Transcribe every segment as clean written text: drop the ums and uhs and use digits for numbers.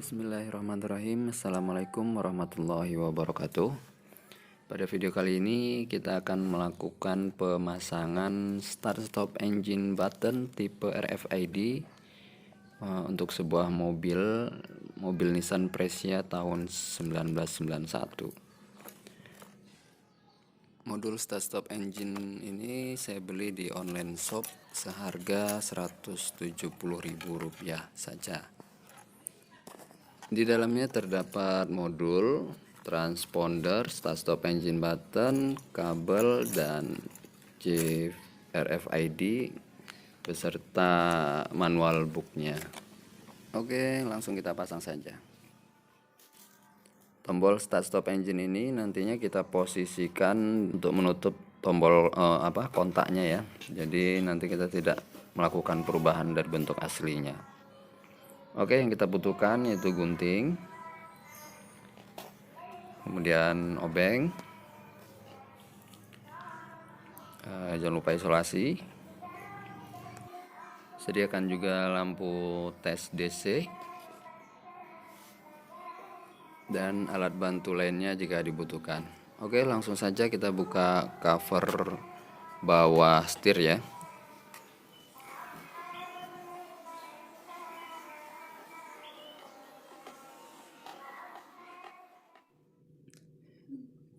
Bismillahirrahmanirrahim. Assalamualaikum warahmatullahi wabarakatuh. Pada video kali ini kita akan melakukan pemasangan start stop engine button tipe RFID untuk sebuah mobil Nissan Pressia tahun 1991. Modul start stop engine ini saya beli di online shop seharga Rp170.000 saja. Di dalamnya terdapat modul, transponder, start stop engine button, kabel, dan chip RFID beserta manual booknya. Oke, langsung kita pasang saja. Tombol start stop engine ini nantinya kita posisikan untuk menutup tombol kontaknya ya. Jadi nanti kita tidak melakukan perubahan dari bentuk aslinya. Oke, yang kita butuhkan yaitu gunting, kemudian obeng, jangan lupa isolasi, sediakan juga lampu tes DC, dan alat bantu lainnya jika dibutuhkan. Oke, langsung saja kita buka cover bawah setir ya.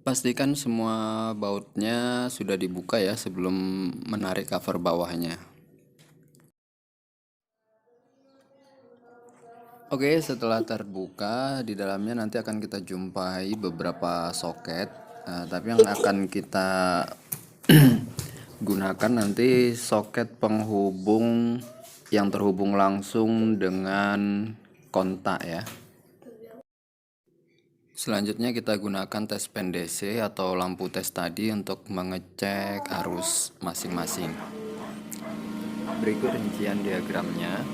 Pastikan semua bautnya sudah dibuka ya sebelum menarik cover bawahnya. Oke, setelah terbuka, di dalamnya nanti akan kita jumpai beberapa soket. Tapi yang akan kita gunakan nanti soket penghubung yang terhubung langsung dengan kontak ya. Selanjutnya kita gunakan tes pen DC atau lampu tes tadi untuk mengecek arus masing-masing. Berikut rincian diagramnya.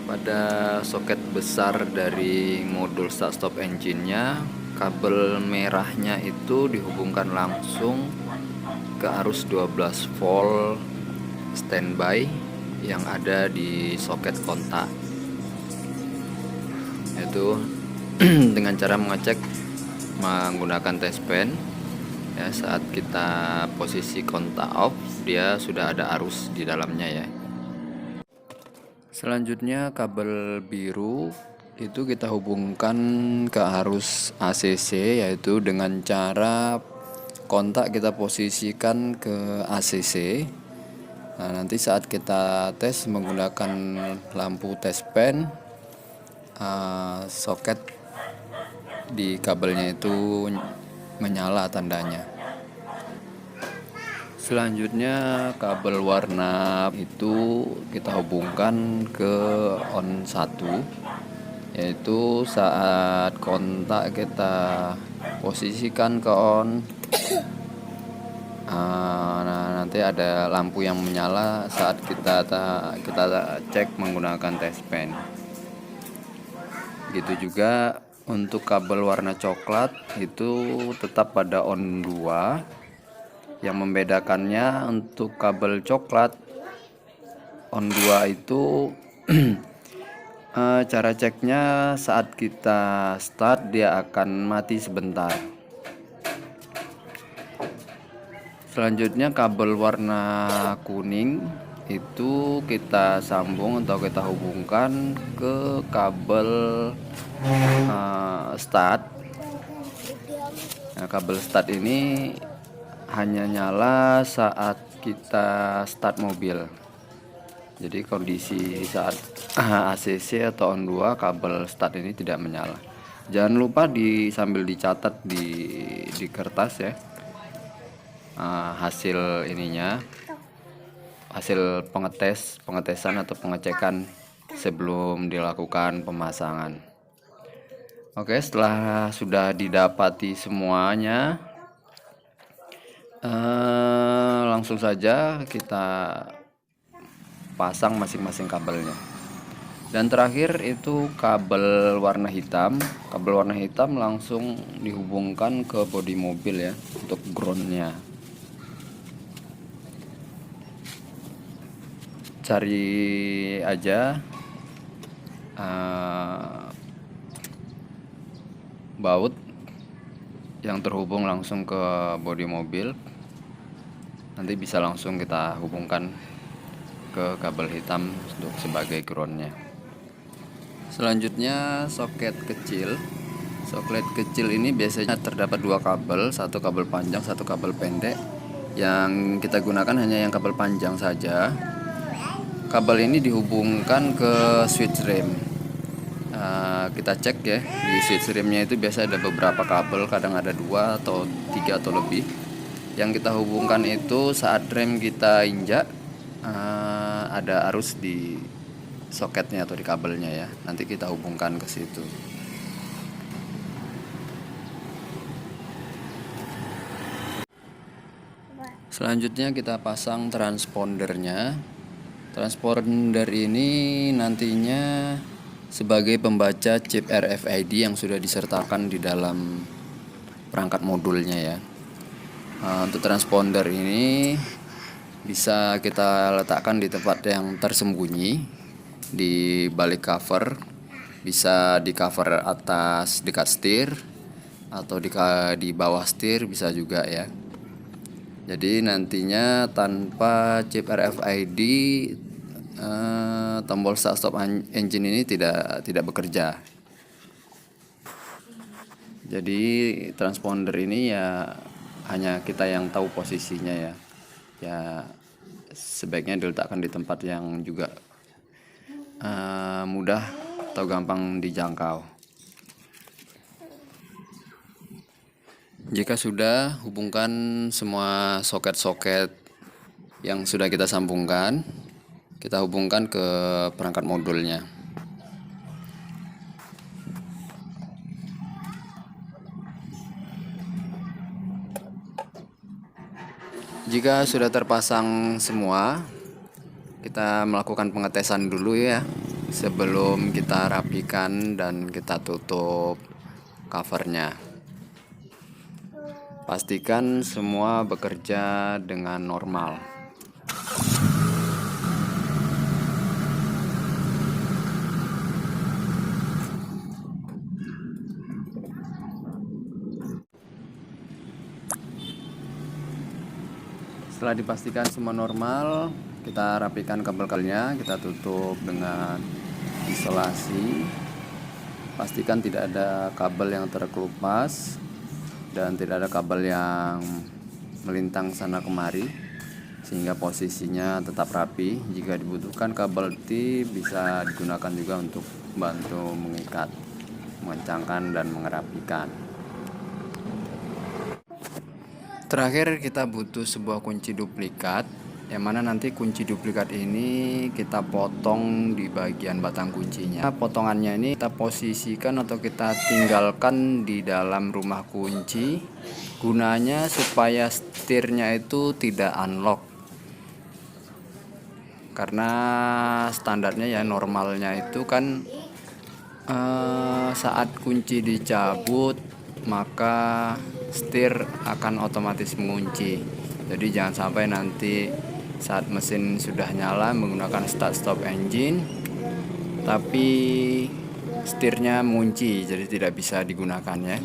Pada soket besar dari modul start stop engine-nya, kabel merahnya itu dihubungkan langsung ke arus 12 volt standby yang ada di soket kontak. Yaitu dengan cara mengecek menggunakan tes pen ya, saat kita posisi kontak off dia sudah ada arus di dalamnya ya. Selanjutnya kabel biru itu kita hubungkan ke arus ACC, yaitu dengan cara kontak kita posisikan ke ACC. Nah, nanti saat kita tes menggunakan lampu tes pen, soket di kabelnya itu menyala tandanya. Selanjutnya kabel warna itu kita hubungkan ke on 1, yaitu saat kontak kita posisikan ke on, nanti ada lampu yang menyala saat kita cek menggunakan tes pen. Gitu juga untuk kabel warna coklat itu tetap pada on 2. Yang membedakannya untuk kabel coklat on 2 itu cara ceknya saat kita start dia akan mati sebentar. Selanjutnya kabel warna kuning itu kita sambung atau kita hubungkan ke kabel start. Nah, kabel start ini hanya nyala saat kita start mobil. Jadi kondisi saat ACC atau on 2 kabel start ini tidak menyala. Jangan lupa sambil dicatat di kertas ya, hasil ininya, hasil pengetesan atau pengecekan sebelum dilakukan pemasangan. Oke, setelah sudah didapati semuanya, langsung saja kita pasang masing-masing kabelnya. Dan terakhir itu kabel warna hitam. Kabel warna hitam langsung dihubungkan ke bodi mobil ya, untuk groundnya. Cari aja baut yang terhubung langsung ke bodi mobil. Nanti bisa langsung kita hubungkan ke kabel hitam untuk sebagai groundnya. Selanjutnya soket kecil. Soket kecil ini biasanya terdapat dua kabel, satu kabel panjang, satu kabel pendek. Yang kita gunakan hanya yang kabel panjang saja. Kabel ini dihubungkan ke switch rem. Kita cek ya, di switch remnya itu biasa ada beberapa kabel, kadang ada 2 atau 3 atau lebih. Yang kita hubungkan itu saat rem kita injak, ada arus di soketnya atau di kabelnya ya. Nanti kita hubungkan ke situ. Selanjutnya kita pasang transpondernya. Transponder ini nantinya sebagai pembaca chip RFID yang sudah disertakan di dalam perangkat modulnya ya. Untuk transponder ini bisa kita letakkan di tempat yang tersembunyi di balik cover, bisa di cover atas dekat setir atau di bawah setir bisa juga ya. Jadi nantinya tanpa chip RFID tombol start stop engine ini tidak bekerja. Jadi transponder ini ya hanya kita yang tahu posisinya ya. Ya sebaiknya diletakkan di tempat yang juga mudah atau gampang dijangkau. Jika sudah, hubungkan semua soket-soket yang sudah kita sambungkan. Kita hubungkan ke perangkat modulnya. Jika sudah terpasang semua, kita melakukan pengetesan dulu ya, sebelum kita rapikan dan kita tutup covernya. Pastikan semua bekerja dengan normal. Setelah dipastikan semua normal, kita rapikan kabel-kabelnya, kita tutup dengan isolasi. Pastikan tidak ada kabel yang terkelupas dan tidak ada kabel yang melintang sana kemari, sehingga posisinya tetap rapi. Jika dibutuhkan kabel T bisa digunakan juga untuk bantu mengikat, mengencangkan dan mengerapikan. Terakhir kita butuh sebuah kunci duplikat, yang mana nanti kunci duplikat ini kita potong di bagian batang kuncinya. Potongannya ini kita posisikan atau kita tinggalkan di dalam rumah kunci, gunanya supaya setirnya itu tidak unlock. Karena standarnya ya, normalnya itu kan saat kunci dicabut maka setir akan otomatis mengunci. Jadi jangan sampai nanti saat mesin sudah nyala menggunakan start stop engine tapi setirnya mengunci, jadi tidak bisa digunakan ya.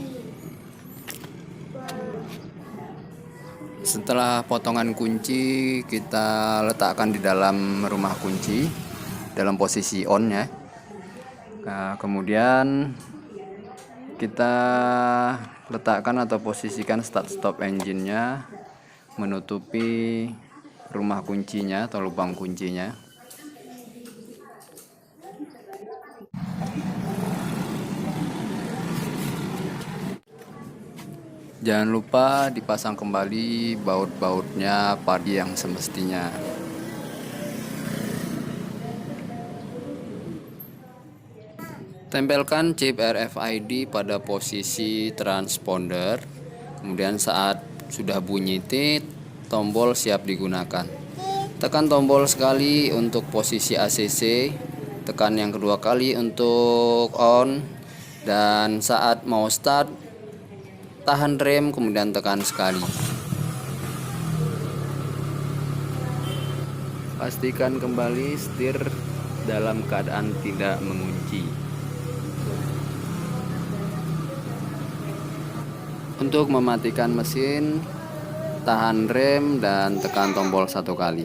Setelah potongan kunci kita letakkan di dalam rumah kunci dalam posisi on ya. Nah, kemudian kita letakkan atau posisikan start stop engine-nya menutupi rumah kuncinya atau lubang kuncinya. Jangan lupa dipasang kembali baut-bautnya pada yang semestinya. Tempelkan chip RFID pada posisi transponder. Kemudian saat sudah bunyi tit, tombol siap digunakan. Tekan tombol sekali untuk posisi ACC, tekan yang kedua kali untuk on, dan saat mau start, tahan rem kemudian tekan sekali. Pastikan kembali setir dalam keadaan tidak mengunci. Untuk mematikan mesin, tahan rem dan tekan tombol 1 kali.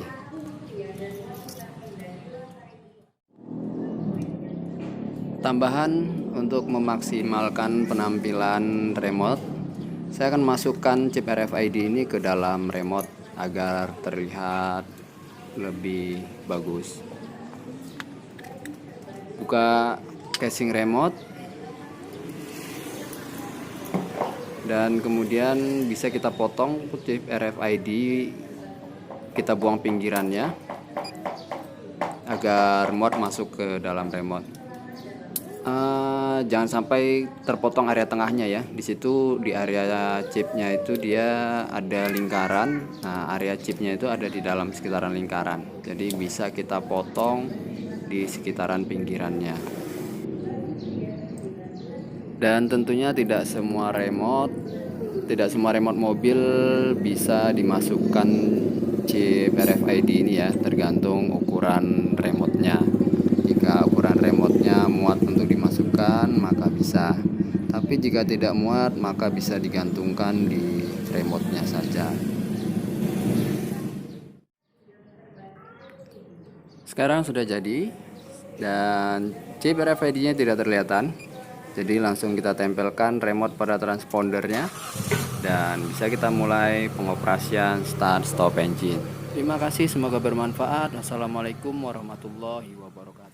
Tambahan untuk memaksimalkan penampilan remote, saya akan masukkan chip RFID ini ke dalam remote agar terlihat lebih bagus. Buka casing remote dan kemudian bisa kita potong chip RFID, kita buang pinggirannya agar mod masuk ke dalam remote. Jangan sampai terpotong area tengahnya ya. Di situ di area chipnya itu dia ada lingkaran. Nah, area chipnya itu ada di dalam sekitaran lingkaran. Jadi bisa kita potong di sekitaran pinggirannya. Dan tentunya tidak semua remote mobil bisa dimasukkan chip RFID ini ya, tergantung ukuran remote-nya. Jika ukuran remote-nya muat untuk dimasukkan, maka bisa. Tapi jika tidak muat, maka bisa digantungkan di remote-nya saja. Sekarang sudah jadi dan chip RFID-nya tidak terlihatan. Jadi langsung kita tempelkan remote pada transpondernya dan bisa kita mulai pengoperasian start stop engine. Terima kasih, semoga bermanfaat. Wassalamualaikum warahmatullahi wabarakatuh.